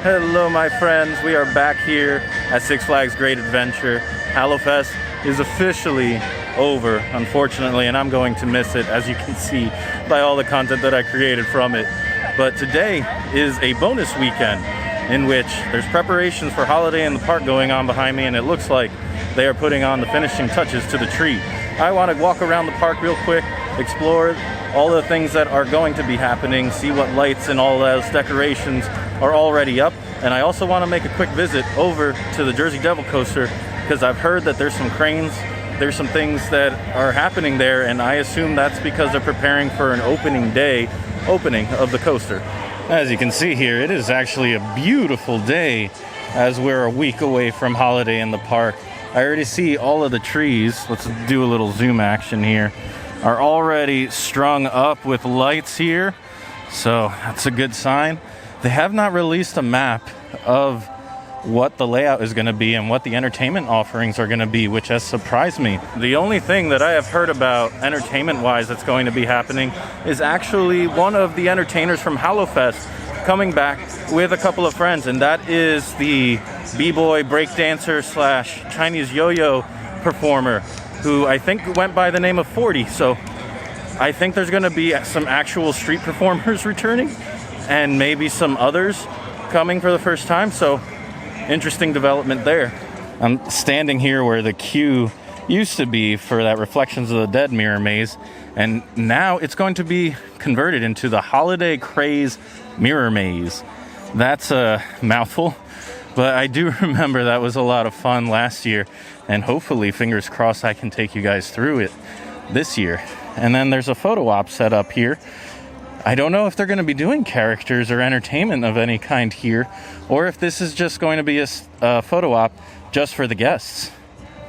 Hello my friends, we are back here at Six Flags Great Adventure. HalloFest is officially over, unfortunately, and I'm going to miss it, as you can see by all the content that I created from it. But today is a bonus weekend in which there's preparations for Holiday in the Park going on behind me, and it looks like they are putting on the finishing touches to the tree. I want to walk around the park real quick, explore all the things that are going to be happening, see what lights and all those decorations are already up. And I also want to make a quick visit over to the Jersey Devil coaster, because I've heard that there's some cranes, there's some things that are happening there, and I assume that's because they're preparing for an opening day opening of the coaster. As you can see here, it is actually a beautiful day as we're a week away from Holiday in the Park. I already see all of the trees, let's do a little zoom action here, are already strung up with lights here, so that's a good sign. They have not released a map of what the layout is going to be and what the entertainment offerings are going to be, which has surprised me. The only thing that I have heard about entertainment-wise that's going to be happening is actually one of the entertainers from HalloFest coming back with a couple of friends, and that is the b-boy breakdancer slash Chinese yo-yo performer, who I think went by the name of 40. So I think there's going to be some actual street performers returning, and maybe some others coming for the first time. So interesting development there. I'm standing here where the queue used to be for that Reflections of the Dead mirror maze, and now it's going to be converted into the Holiday Craze mirror maze. That's a mouthful, but I do remember that was a lot of fun last year, and hopefully, fingers crossed, I can take you guys through it this year. And then there's a photo op set up here. I don't know if they're going to be doing characters or entertainment of any kind here, or if this is just going to be a photo op just for the guests.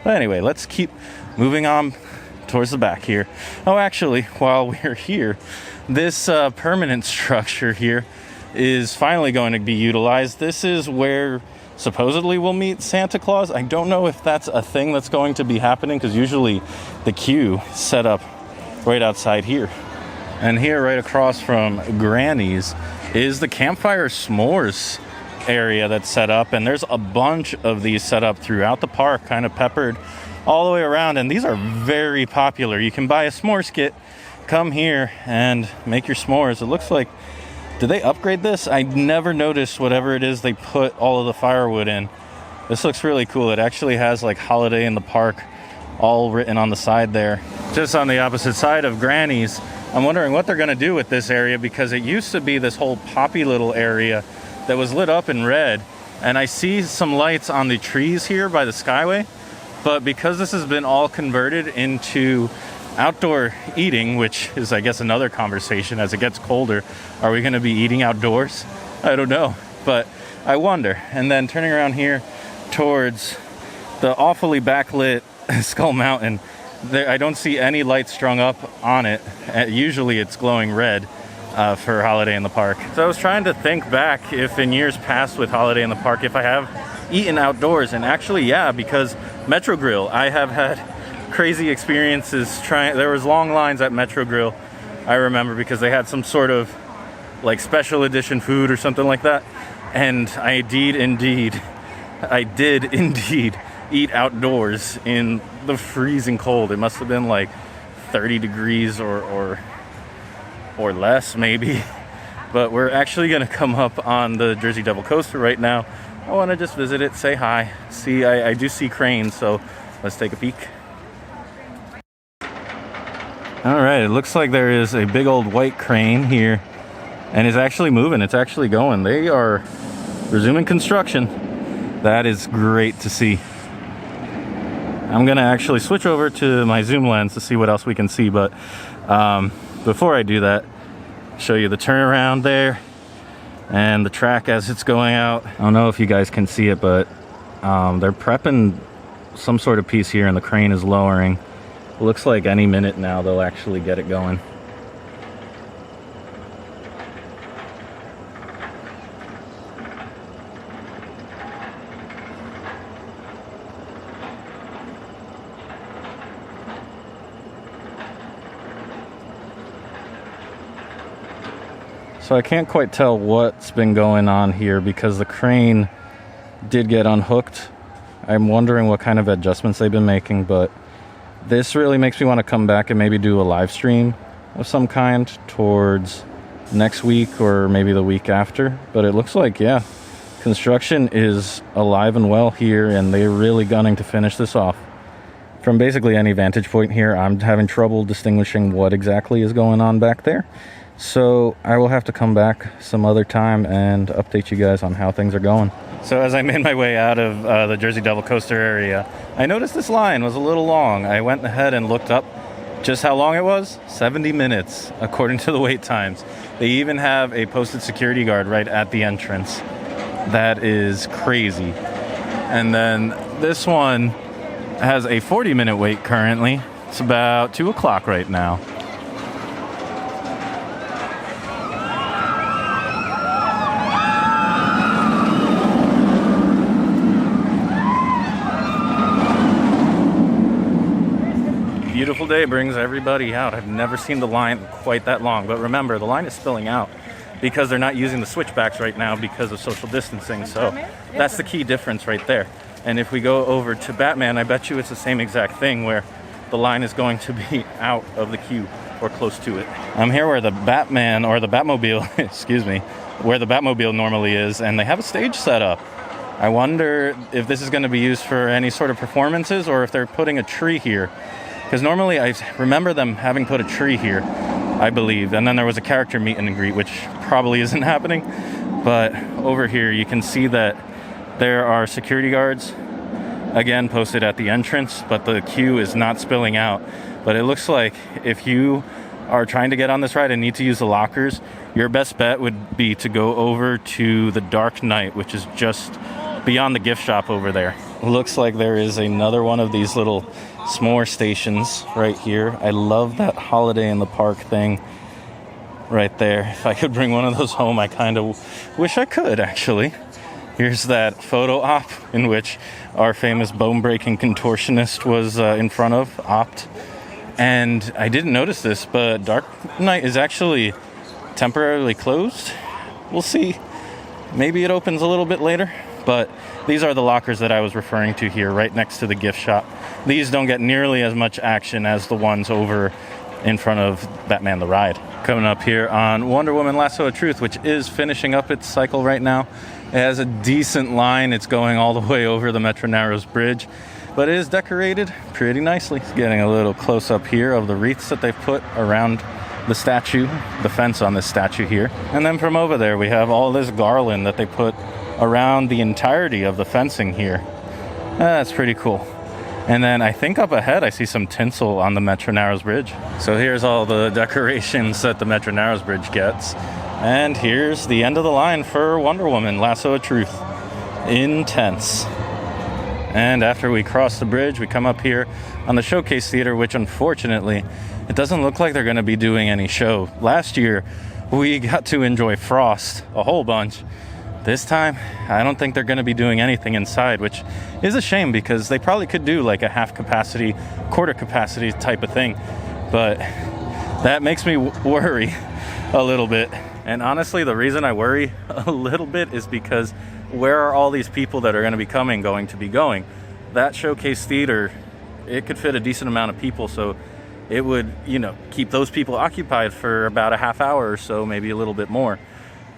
But anyway, let's keep moving on towards the back here. Oh, actually, while we're here, this permanent structure here is finally going to be utilized. This is where supposedly we'll meet Santa Claus. I don't know if that's a thing that's going to be happening, because usually the queue set up right outside here. And here right across from Granny's is the campfire s'mores area that's set up, and there's a bunch of these set up throughout the park, kind of peppered all the way around, and these are very popular. You can buy a s'mores kit, come here and make your s'mores. It looks like, did they upgrade this? I never noticed whatever it is they put all of the firewood in. This looks really cool. It actually has like Holiday in the Park all written on the side there. Just on the opposite side of Granny's, I'm wondering what they're going to do with this area, because it used to be this whole poppy little area that was lit up in red, and I see some lights on the trees here by the Skyway, but because this has been all converted into outdoor eating, which is, I guess, another conversation as it gets colder, are we going to be eating outdoors? I don't know, but I wonder. And then turning around here towards the awfully backlit Skull Mountain, there, I don't see any lights strung up on it. Usually it's glowing red for Holiday in the Park. So I was trying to think back if in years past with Holiday in the Park, if I have eaten outdoors, and actually, yeah, because Metro Grill, I have had crazy experiences trying. There was long lines at Metro Grill, I remember, because they had some sort of like special edition food or something like that. And I did indeed eat outdoors in the freezing cold. It must have been like 30 degrees or less maybe. But we're actually going to come up on the Jersey Devil coaster right now. I want to just visit it, say hi. See, I do see cranes, so let's take a peek. All right, it looks like there is a big old white crane here, and it's actually moving. It's actually going. They are resuming construction. That is great to see. I'm gonna actually switch over to my zoom lens to see what else we can see, but before I do that, show you the turnaround there and the track as it's going out. I don't know if you guys can see it, but they're prepping some sort of piece here, and the crane is lowering. It looks like any minute now they'll actually get it going. So I can't quite tell what's been going on here because the crane did get unhooked. I'm wondering what kind of adjustments they've been making, but this really makes me want to come back and maybe do a live stream of some kind towards next week or maybe the week after. But it looks like, yeah, construction is alive and well here, and they're really gunning to finish this off. From basically any vantage point here, I'm having trouble distinguishing what exactly is going on back there. So I will have to come back some other time and update you guys on how things are going. So as I made my way out of the Jersey Devil coaster area, I noticed this line was a little long. I went ahead and looked up just how long it was. 70 minutes, according to the wait times. They even have a posted security guard right at the entrance. That is crazy. And then this one has a 40-minute wait currently. It's about 2 o'clock right now. Beautiful day brings everybody out. I've never seen the line quite that long, but remember, the line is spilling out because they're not using the switchbacks right now because of social distancing. So that's the key difference right there. And if we go over to Batman, I bet you it's the same exact thing where the line is going to be out of the queue or close to it. I'm here where the Batman or the Batmobile, excuse me, where the Batmobile normally is, and they have a stage set up. I wonder if this is going to be used for any sort of performances or if they're putting a tree here. Because normally I remember them having put a tree here, I believe. And then there was a character meet and greet, which probably isn't happening. But over here, you can see that there are security guards, again, posted at the entrance, but the queue is not spilling out. But it looks like if you are trying to get on this ride and need to use the lockers, your best bet would be to go over to the Dark Knight, which is just beyond the gift shop over there. Looks like there is another one of these little s'more stations right here. I love that holiday in the park thing right there. If I could bring one of those home, I kind of wish I could, actually. Here's that photo op in which our famous bone-breaking contortionist was in front of, opt. And I didn't notice this, but Dark Knight is actually temporarily closed. We'll see. Maybe it opens a little bit later. But these are the lockers that I was referring to here, right next to the gift shop. These don't get nearly as much action as the ones over in front of Batman the Ride. Coming up here on Wonder Woman Lasso of Truth, which is finishing up its cycle right now. It has a decent line. It's going all the way over the Metro Narrows Bridge, but it is decorated pretty nicely. It's getting a little close up here of the wreaths that they've put around the statue, the fence on this statue here. And then from over there, we have all this garland that they put around the entirety of the fencing here. That's pretty cool. And then I think up ahead I see some tinsel on the Metro Narrows Bridge. So here's all the decorations that the Metro Narrows Bridge gets. And here's the end of the line for Wonder Woman Lasso of Truth. Intense. And after we cross the bridge, we come up here on the Showcase Theater, which unfortunately, it doesn't look like they're going to be doing any show. Last year, we got to enjoy Frost a whole bunch. This time, I don't think they're going to be doing anything inside, which is a shame because they probably could do like a half capacity, quarter capacity type of thing. But that makes me worry a little bit. And honestly, the reason I worry a little bit is because where are all these people that are going to be coming going to be going? That Showcase Theater, it could fit a decent amount of people, so it would, keep those people occupied for about a half hour or so, maybe a little bit more.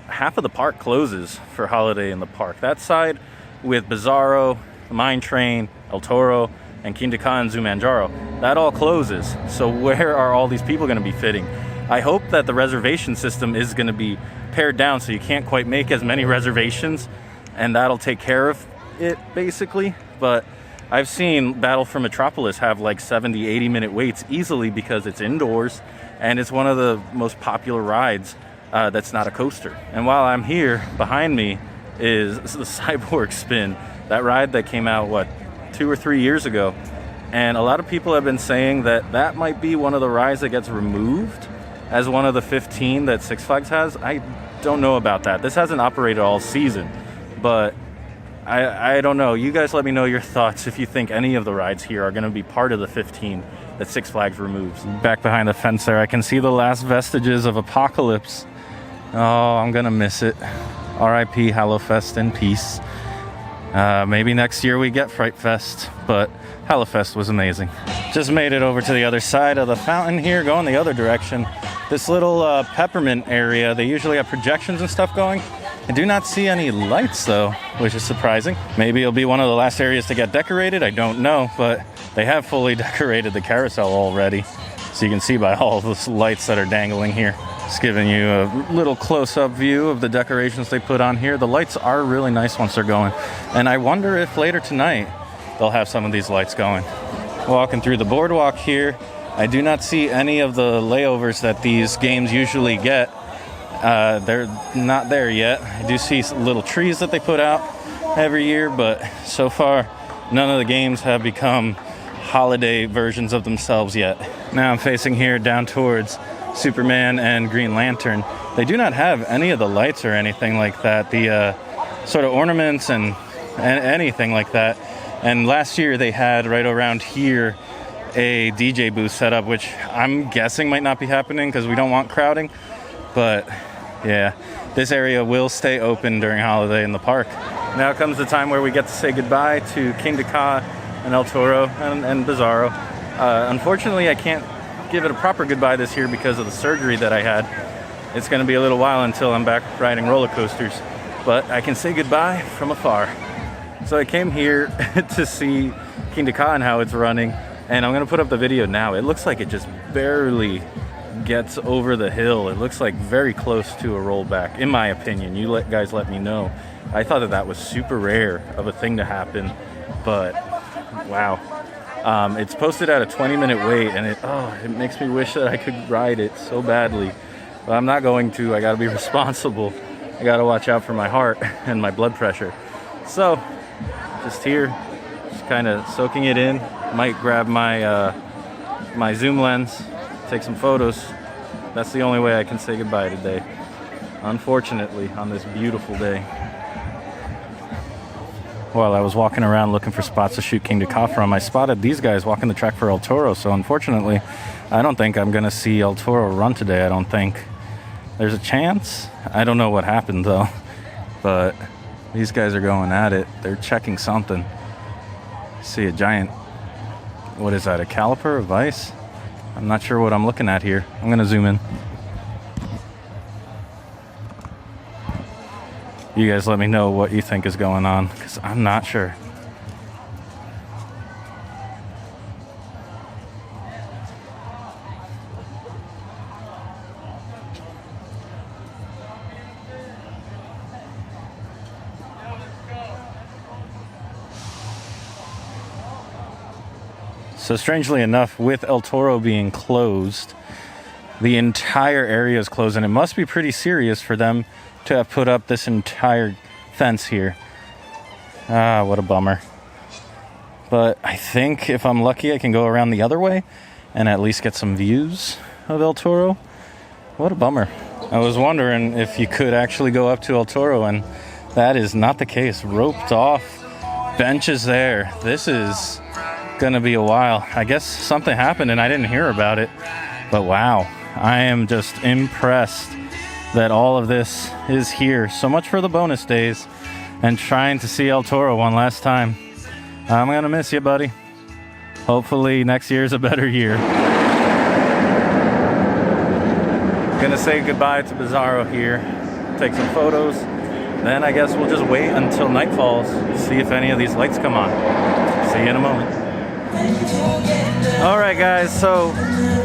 Half of the park closes for Holiday in the Park. That side with Bizarro, Mine Train, El Toro, and Kingda Ka and Zumanjaro, that all closes. So where are all these people going to be fitting? I hope that the reservation system is going to be pared down so you can't quite make as many reservations, and that'll take care of it basically. But I've seen Battle for Metropolis have like 70, 80-minute waits easily because it's indoors and it's one of the most popular rides that's not a coaster. And while I'm here, behind me is the Cyborg Spin, that ride that came out, 2 or 3 years ago. And a lot of people have been saying that that might be one of the rides that gets removed as one of the 15 that Six Flags has. I don't know about that. This hasn't operated all season, but I don't know. You guys let me know your thoughts if you think any of the rides here are going to be part of the 15 that Six Flags removes. Back behind the fence there, I can see the last vestiges of Apocalypse. Oh, I'm gonna miss it. R.I.P. Hallowfest in peace. Maybe next year we get Fright Fest, but Hallowfest was amazing. Just made it over to the other side of the fountain here, going the other direction. This little peppermint area, they usually have projections and stuff going. I do not see any lights though, which is surprising. Maybe it'll be one of the last areas to get decorated, I don't know, but they have fully decorated the carousel already. So you can see by all the lights that are dangling here. Just giving you a little close-up view of the decorations they put on here. The lights are really nice once they're going. And I wonder if later tonight they'll have some of these lights going. Walking through the boardwalk here, I do not see any of the layovers that these games usually get. They're not there yet. I do see little trees that they put out every year, but so far none of the games have become holiday versions of themselves yet. Now I'm facing here down towards Superman and Green Lantern. They do not have any of the lights or anything like that, the sort of ornaments and anything like that. And last year they had right around here a DJ booth set up, which I'm guessing might not be happening because we don't want crowding. But yeah, this area will stay open during holiday in the park. Now comes the time where we get to say goodbye to King Ka and El Toro and Bizarro. Unfortunately, I can't give it a proper goodbye this year because of the surgery that I had. It's going to be a little while until I'm back riding roller coasters, but I can say goodbye from afar. So I came here to see King Ka and how it's running, and I'm going to put up the video now. It looks like it just barely gets over the hill. It looks like very close to a rollback, in my opinion. You guys let me know. I thought that was super rare of a thing to happen, but wow. It's posted at a 20-minute wait, and it makes me wish that I could ride it so badly. But I'm not going to. I got to be responsible. I got to watch out for my heart and my blood pressure. So, just here, just kind of soaking it in. Might grab my my zoom lens, take some photos. That's the only way I can say goodbye today, unfortunately, on this beautiful day. While I was walking around looking for spots to shoot King Ka from, I spotted these guys walking the track for El Toro. So unfortunately, I don't think I'm going to see El Toro run today. I don't think. There's a chance. I don't know what happened though. But these guys are going at it. They're checking something. I see a giant, what is that, a caliper, a vise? I'm not sure what I'm looking at here. I'm going to zoom in. You guys let me know what you think is going on, because I'm not sure. So strangely enough, with El Toro being closed, the entire area is closed, and it must be pretty serious for them to have put up this entire fence here. Ah, what a bummer. But I think if I'm lucky, I can go around the other way and at least get some views of El Toro. What a bummer. I was wondering if you could actually go up to El Toro, and that is not the case. Roped off, benches there. This is gonna be a while. I guess something happened and I didn't hear about it. But wow, I am just impressed that all of this is here. So much for the bonus days and trying to see El Toro one last time. I'm gonna miss you, buddy. Hopefully next year's a better year. Gonna say goodbye to Bizarro here, take some photos, then I guess we'll just wait until night falls, see if any of these lights come on. See you in a moment. Alright guys, so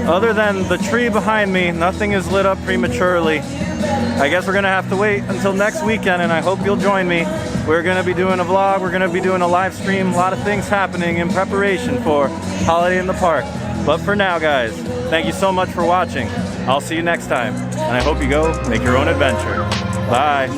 other than the tree behind me, nothing is lit up prematurely. I guess we're gonna have to wait until next weekend, and I hope you'll join me. We're gonna be doing a vlog, we're gonna be doing a live stream, a lot of things happening in preparation for Holiday in the Park. But for now guys, thank you so much for watching. I'll see you next time, and I hope you go make your own adventure. Bye.